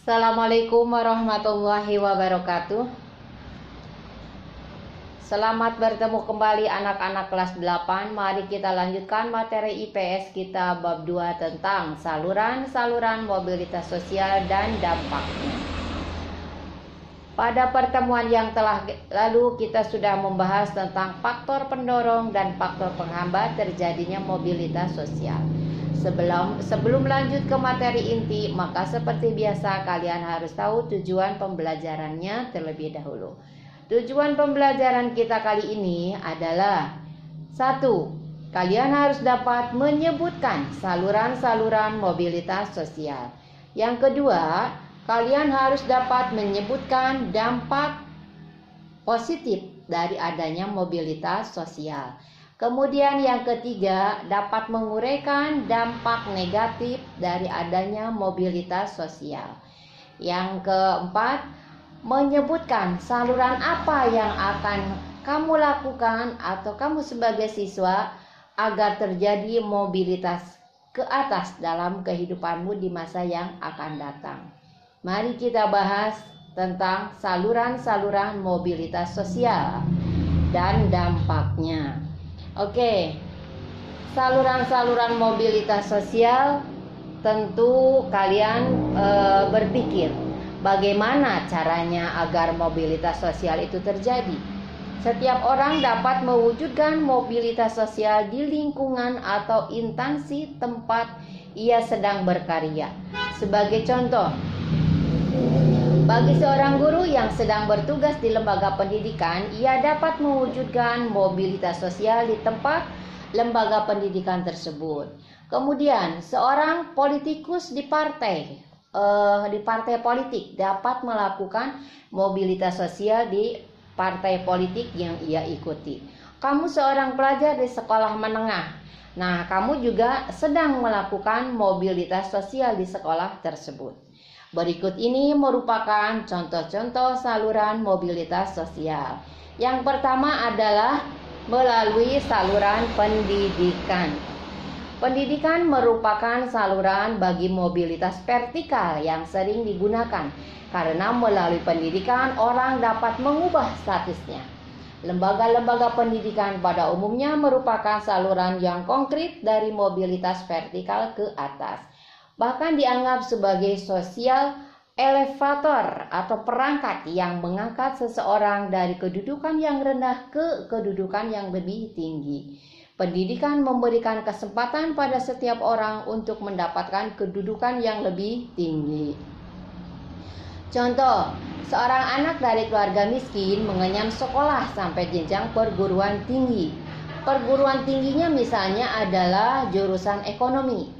Assalamualaikum warahmatullahi wabarakatuh. Selamat bertemu kembali anak-anak kelas 8. Mari kita lanjutkan materi IPS kita bab 2 tentang saluran-saluran mobilitas sosial dan dampaknya. Pada pertemuan yang telah lalu kita sudah membahas tentang faktor pendorong dan faktor penghambat terjadinya mobilitas sosial. Sebelum lanjut ke materi inti, maka seperti biasa kalian harus tahu tujuan pembelajarannya terlebih dahulu. Tujuan pembelajaran kita kali ini adalah 1. Kalian harus dapat menyebutkan saluran-saluran mobilitas sosial. Yang kedua, kalian harus dapat menyebutkan dampak positif dari adanya mobilitas sosial. Kemudian yang ketiga, dapat menguraikan dampak negatif dari adanya mobilitas sosial. Yang keempat, menyebutkan saluran apa yang akan kamu lakukan atau kamu sebagai siswa agar terjadi mobilitas ke atas dalam kehidupanmu di masa yang akan datang. Mari kita bahas tentang saluran-saluran mobilitas sosial dan dampaknya. Oke, saluran-saluran mobilitas sosial tentu kalian berpikir bagaimana caranya agar mobilitas sosial itu terjadi. Setiap orang dapat mewujudkan mobilitas sosial di lingkungan atau instansi tempat ia sedang berkarya. Sebagai contoh, bagi seorang guru yang sedang bertugas di lembaga pendidikan, ia dapat mewujudkan mobilitas sosial di tempat lembaga pendidikan tersebut. Kemudian, seorang politikus di partai politik dapat melakukan mobilitas sosial di partai politik yang ia ikuti. Kamu seorang pelajar di sekolah menengah. Nah, kamu juga sedang melakukan mobilitas sosial di sekolah tersebut. Berikut ini merupakan contoh-contoh saluran mobilitas sosial. Yang pertama adalah melalui saluran pendidikan. Pendidikan merupakan saluran bagi mobilitas vertikal yang sering digunakan karena melalui pendidikan orang dapat mengubah statusnya. Lembaga-lembaga pendidikan pada umumnya merupakan saluran yang konkret dari mobilitas vertikal ke atas. Bahkan dianggap sebagai sosial elevator atau perangkat yang mengangkat seseorang dari kedudukan yang rendah ke kedudukan yang lebih tinggi. Pendidikan memberikan kesempatan pada setiap orang untuk mendapatkan kedudukan yang lebih tinggi. Contoh, seorang anak dari keluarga miskin mengenyam sekolah sampai jenjang perguruan tinggi. Perguruan tingginya misalnya adalah jurusan ekonomi.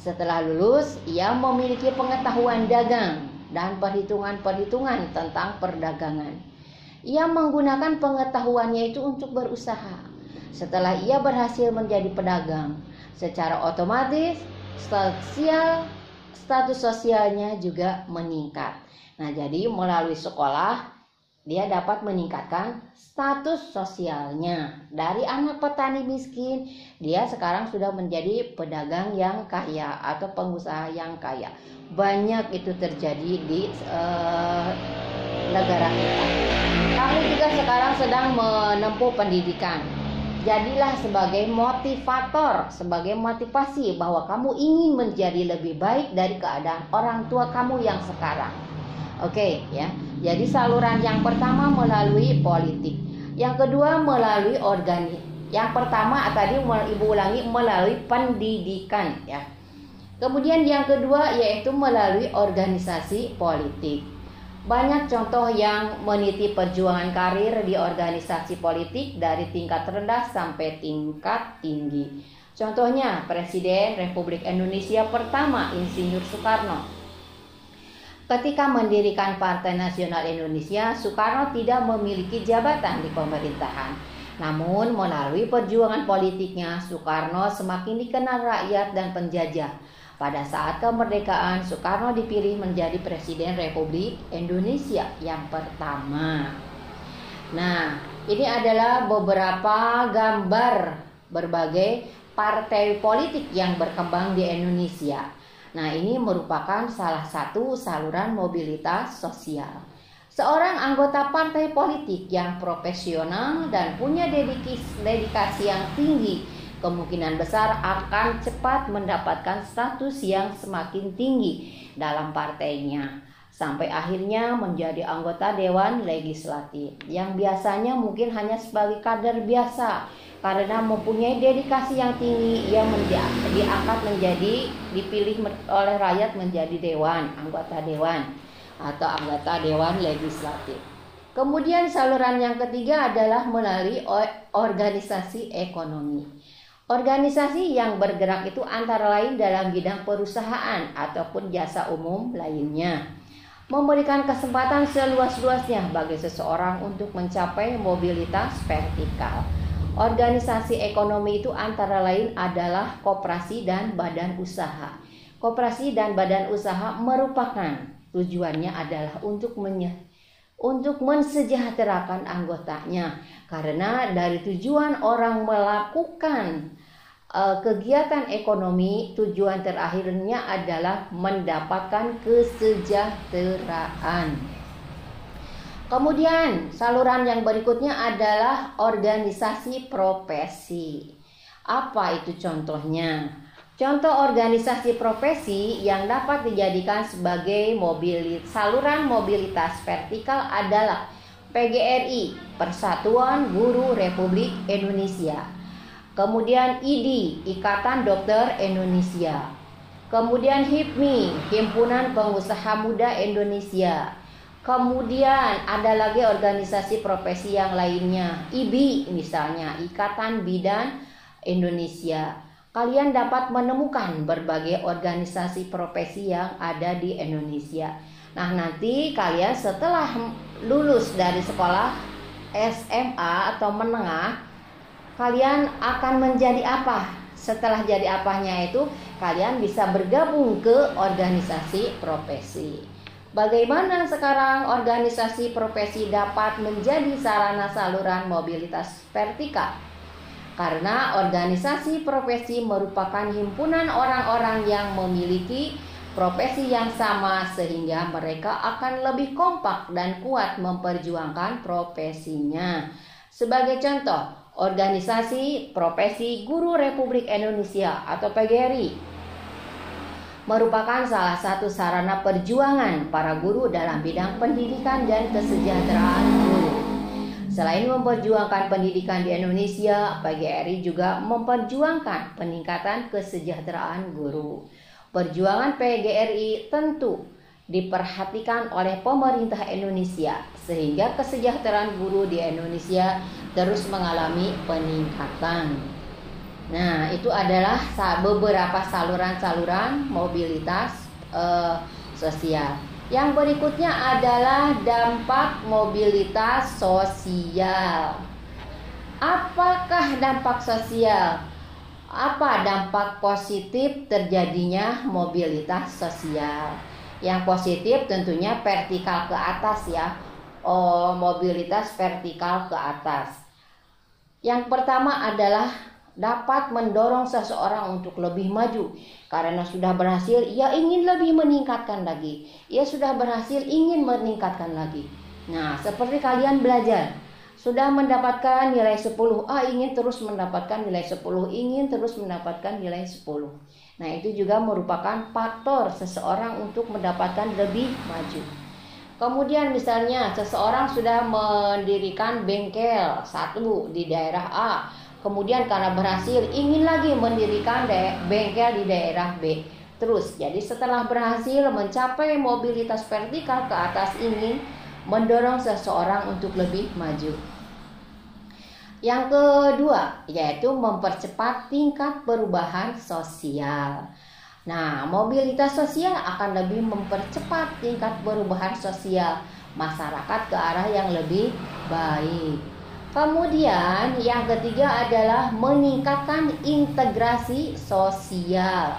Setelah lulus, ia memiliki pengetahuan dagang dan perhitungan-perhitungan tentang perdagangan. Ia menggunakan pengetahuannya itu untuk berusaha. Setelah ia berhasil menjadi pedagang, secara otomatis status sosialnya juga meningkat. Nah, jadi melalui sekolah, dia dapat meningkatkan status sosialnya. Dari anak petani miskin, dia sekarang sudah menjadi pedagang yang kaya atau pengusaha yang kaya. Banyak itu terjadi di negara kita. Kamu juga sekarang sedang menempuh pendidikan. Jadilah sebagai motivator, sebagai motivasi bahwa kamu ingin menjadi lebih baik dari keadaan orang tua kamu yang sekarang. Oke, ya. Jadi saluran yang pertama melalui politik, yang kedua melalui yang pertama tadi Ibu ulangi melalui pendidikan, ya. Kemudian yang kedua yaitu melalui organisasi politik. Banyak contoh yang meniti perjuangan karir di organisasi politik dari tingkat rendah sampai tingkat tinggi. Contohnya Presiden Republik Indonesia pertama Insinyur Soekarno. Ketika mendirikan Partai Nasional Indonesia, Soekarno tidak memiliki jabatan di pemerintahan. Namun melalui perjuangan politiknya, Soekarno semakin dikenal rakyat dan penjajah. Pada saat kemerdekaan, Soekarno dipilih menjadi Presiden Republik Indonesia yang pertama. Nah, ini adalah beberapa gambar berbagai partai politik yang berkembang di Indonesia. Nah, ini merupakan salah satu saluran mobilitas sosial. Seorang anggota partai politik yang profesional dan punya dedikasi yang tinggi kemungkinan besar akan cepat mendapatkan status yang semakin tinggi dalam partainya, sampai akhirnya menjadi anggota Dewan Legislatif yang biasanya mungkin hanya sebagai kader biasa. Karena mempunyai dedikasi yang tinggi, ia diangkat menjadi dipilih oleh rakyat menjadi anggota dewan atau anggota Dewan Legislatif. Kemudian saluran yang ketiga adalah melalui organisasi ekonomi. Organisasi yang bergerak itu antara lain dalam bidang perusahaan ataupun jasa umum lainnya, memberikan kesempatan seluas-luasnya bagi seseorang untuk mencapai mobilitas vertikal. Organisasi ekonomi itu antara lain adalah koperasi dan badan usaha. Koperasi dan badan usaha merupakan tujuannya adalah untuk mensejahterakan anggotanya, karena dari tujuan orang melakukan kegiatan ekonomi, tujuan terakhirnya adalah mendapatkan kesejahteraan. Kemudian saluran yang berikutnya adalah organisasi profesi. Apa itu contohnya? Contoh organisasi profesi yang dapat dijadikan sebagai saluran mobilitas vertikal adalah PGRI, Persatuan Guru Republik Indonesia. Kemudian IDI, Ikatan Dokter Indonesia. Kemudian HIPMI, Himpunan Pengusaha Muda Indonesia. Kemudian ada lagi organisasi profesi yang lainnya, IBI misalnya, Ikatan Bidan Indonesia. Kalian dapat menemukan berbagai organisasi profesi yang ada di Indonesia. Nah, nanti kalian setelah lulus dari sekolah SMA atau menengah, kalian akan menjadi apa? Setelah jadi apanya itu, kalian bisa bergabung ke organisasi profesi. Bagaimana sekarang organisasi profesi dapat menjadi sarana saluran mobilitas vertikal? Karena organisasi profesi merupakan himpunan orang-orang yang memiliki profesi yang sama, sehingga mereka akan lebih kompak dan kuat memperjuangkan profesinya. Sebagai contoh, organisasi profesi Guru Republik Indonesia atau PGRI merupakan salah satu sarana perjuangan para guru dalam bidang pendidikan dan kesejahteraan guru. Selain memperjuangkan pendidikan di Indonesia, PGRI juga memperjuangkan peningkatan kesejahteraan guru. Perjuangan PGRI tentu diperhatikan oleh pemerintah Indonesia, sehingga kesejahteraan guru di Indonesia terus mengalami peningkatan. Nah, itu adalah beberapa saluran-saluran mobilitas sosial. Yang berikutnya adalah dampak mobilitas sosial. Apakah dampak sosial? Apa dampak positif terjadinya mobilitas sosial? Yang positif tentunya vertikal ke atas ya. Mobilitas vertikal ke atas. Yang pertama adalah dapat mendorong seseorang untuk lebih maju. Karena sudah berhasil, ia ingin lebih meningkatkan lagi. Ia sudah berhasil, ingin meningkatkan lagi. Nah, seperti kalian belajar, sudah mendapatkan nilai 10, ingin terus mendapatkan nilai 10, ingin terus mendapatkan nilai 10. Nah, itu juga merupakan faktor seseorang untuk mendapatkan lebih maju. Kemudian misalnya seseorang sudah mendirikan bengkel satu di daerah A, kemudian karena berhasil ingin lagi mendirikan bengkel di daerah B. Terus, jadi setelah berhasil mencapai mobilitas vertikal ke atas, ingin mendorong seseorang untuk lebih maju. Yang kedua, yaitu mempercepat tingkat perubahan sosial. Nah, mobilitas sosial akan lebih mempercepat tingkat perubahan sosial masyarakat ke arah yang lebih baik. Kemudian yang ketiga adalah meningkatkan integrasi sosial.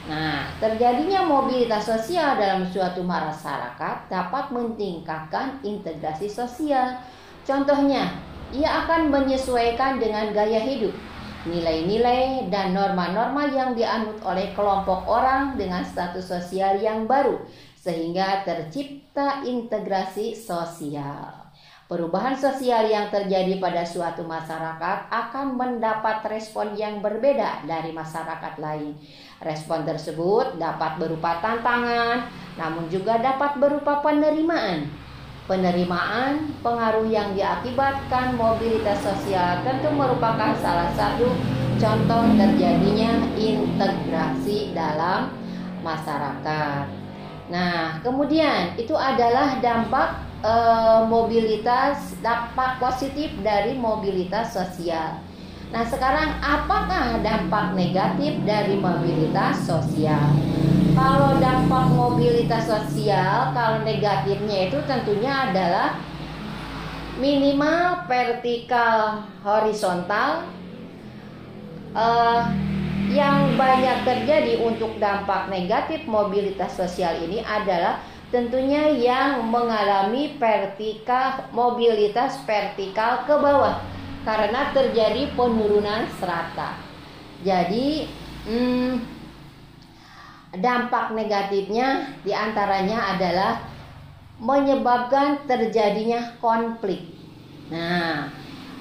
Nah, terjadinya mobilitas sosial dalam suatu masyarakat dapat meningkatkan integrasi sosial. Contohnya, ia akan menyesuaikan dengan gaya hidup nilai-nilai dan norma-norma yang dianut oleh kelompok orang dengan status sosial yang baru, sehingga tercipta integrasi sosial. Perubahan sosial yang terjadi pada suatu masyarakat akan mendapat respon yang berbeda dari masyarakat lain. Respon tersebut dapat berupa tantangan, namun juga dapat berupa penerimaan. Penerimaan pengaruh yang diakibatkan mobilitas sosial tentu merupakan salah satu contoh terjadinya integrasi dalam masyarakat. Nah, kemudian itu adalah dampak mobilitas, dampak positif dari mobilitas sosial. Nah, sekarang apakah dampak negatif dari mobilitas sosial? Kalau dampak mobilitas sosial, kalau negatifnya itu tentunya adalah minimal vertikal horizontal. Yang banyak terjadi untuk dampak negatif mobilitas sosial ini adalah tentunya yang mengalami mobilitas vertikal ke bawah karena terjadi penurunan strata. Jadi dampak negatifnya diantaranya adalah menyebabkan terjadinya konflik. Nah,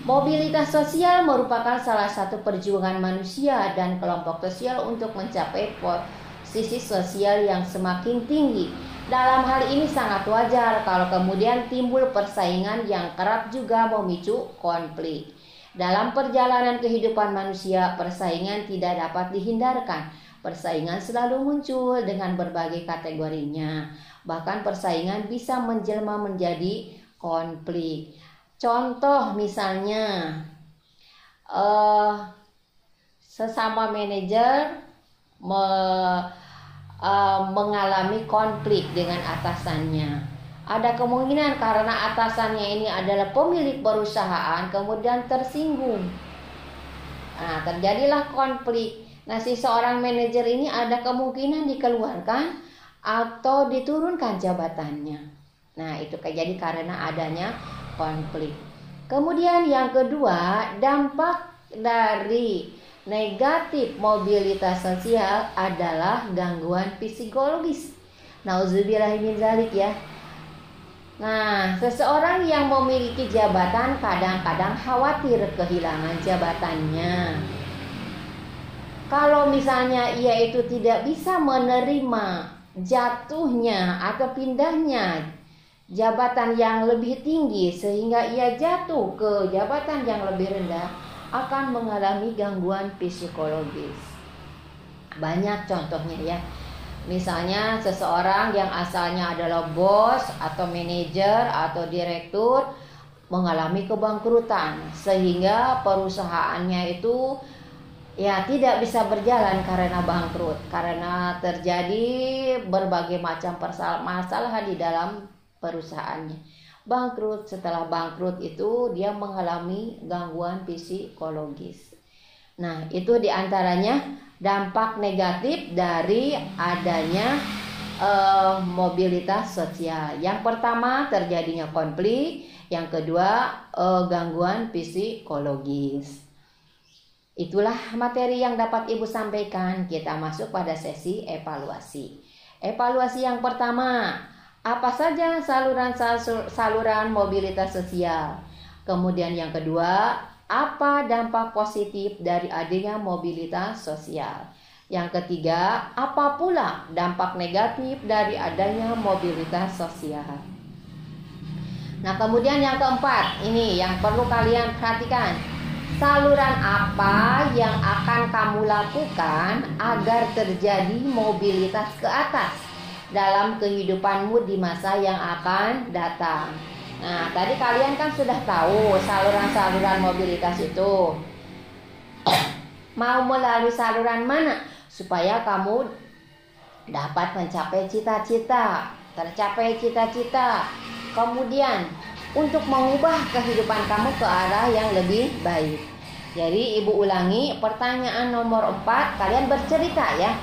mobilitas sosial merupakan salah satu perjuangan manusia dan kelompok sosial untuk mencapai posisi sosial yang semakin tinggi. Dalam hal ini sangat wajar kalau kemudian timbul persaingan yang kerap juga memicu konflik. Dalam perjalanan kehidupan manusia, persaingan tidak dapat dihindarkan. Persaingan selalu muncul dengan berbagai kategorinya. Bahkan persaingan bisa menjelma menjadi konflik. Contoh misalnya, sesama manajer mengalami konflik dengan atasannya. Ada kemungkinan karena atasannya ini adalah pemilik perusahaan kemudian tersinggung. Nah, terjadilah konflik. Nah, si seorang manajer ini ada kemungkinan dikeluarkan atau diturunkan jabatannya. Nah, itu jadi karena adanya konflik. Kemudian yang kedua, dampak dari negatif mobilitas sosial adalah gangguan psikologis. Nauzubillah min dzalik ya. Nah, seseorang yang memiliki jabatan kadang-kadang khawatir kehilangan jabatannya. Kalau misalnya ia itu tidak bisa menerima jatuhnya atau pindahnya jabatan yang lebih tinggi sehingga ia jatuh ke jabatan yang lebih rendah, akan mengalami gangguan psikologis. Banyak contohnya ya. Misalnya seseorang yang asalnya adalah bos atau manajer atau direktur mengalami kebangkrutan sehingga perusahaannya itu tidak bisa berjalan karena bangkrut, karena terjadi berbagai macam masalah di dalam perusahaannya. Bangkrut, setelah bangkrut itu dia mengalami gangguan psikologis. Nah, itu diantaranya dampak negatif dari adanya mobilitas sosial. Yang pertama terjadinya konflik, yang kedua gangguan psikologis. Itulah materi yang dapat Ibu sampaikan. Kita masuk pada sesi evaluasi. Evaluasi yang pertama, apa saja saluran mobilitas sosial? Kemudian yang kedua, apa dampak positif dari adanya mobilitas sosial? Yang ketiga, apa pula dampak negatif dari adanya mobilitas sosial? Nah, kemudian yang keempat, ini yang perlu kalian perhatikan. Saluran apa yang akan kamu lakukan agar terjadi mobilitas ke atas dalam kehidupanmu di masa yang akan datang? Nah, tadi kalian kan sudah tahu saluran-saluran mobilitas itu. Mau melalui saluran mana supaya kamu dapat mencapai cita-cita, tercapai cita-cita. Kemudian untuk mengubah kehidupan kamu ke arah yang lebih baik. Jadi Ibu ulangi pertanyaan nomor 4, kalian bercerita ya.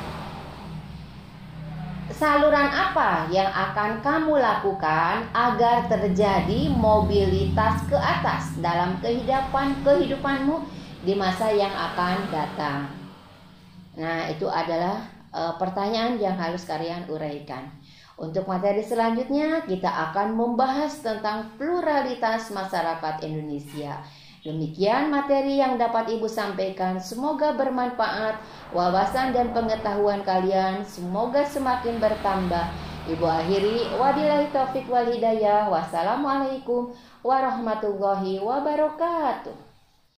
Saluran apa yang akan kamu lakukan agar terjadi mobilitas ke atas dalam kehidupanmu di masa yang akan datang. Nah, itu adalah pertanyaan yang harus kalian uraikan. Untuk materi selanjutnya, kita akan membahas tentang pluralitas masyarakat Indonesia. Demikian materi yang dapat Ibu sampaikan. Semoga bermanfaat. Wawasan dan pengetahuan kalian semoga semakin bertambah. Ibu akhiri, wabillahi taufik wal hidayah. Wassalamualaikum warahmatullahi wabarakatuh.